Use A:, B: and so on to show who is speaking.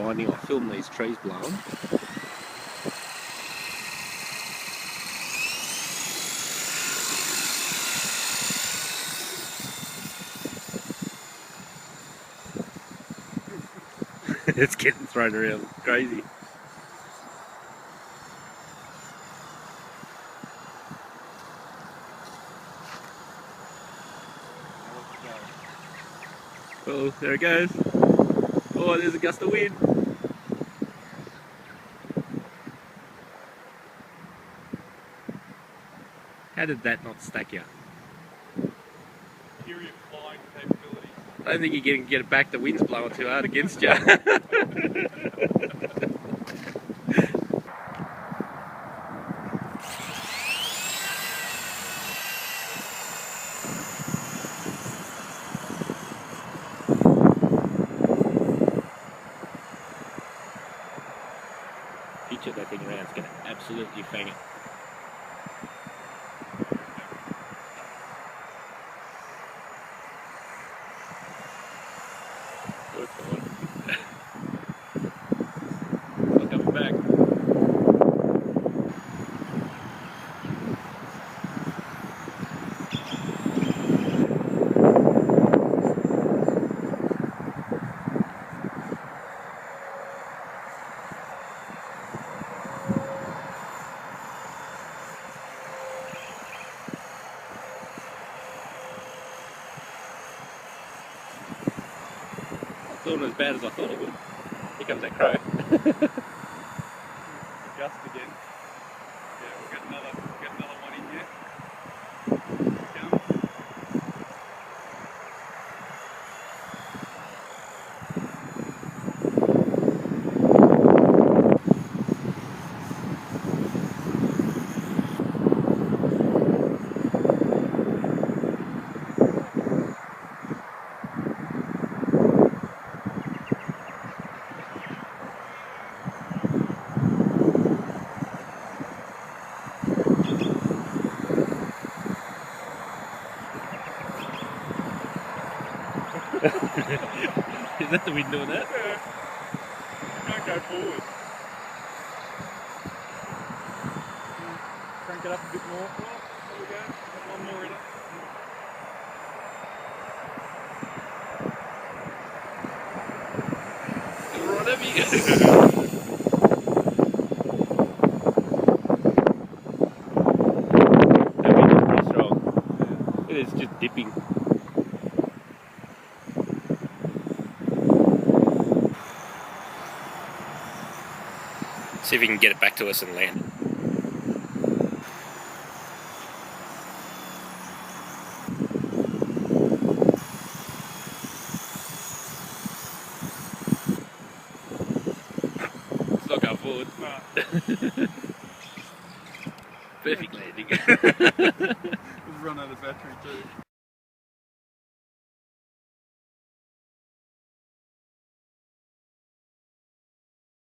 A: finding. I'll film these trees blowing. It's getting thrown around crazy. Oh, there it goes. Oh, there's a gust of wind. How did that not stack you?
B: Superior flying capability.
A: I don't think you can get it back. The wind's blowing too hard against you. Picture that thing around, it's going to absolutely fang it. Good boy. Not coming back. It's not as bad as I thought it would. Here comes that crow.
B: Gust again. Yeah, we'll get another one in here.
A: Is that the wind doing that?
B: Yeah. Can't go forward. Crank it up a bit more. Oh, there we go. Got one more in it.
A: Right over you. That wind is pretty strong. It is just dipping. See if you can get it back to us and land. It's not going forward.
B: No.
A: Perfect landing.
B: We've run out of battery too.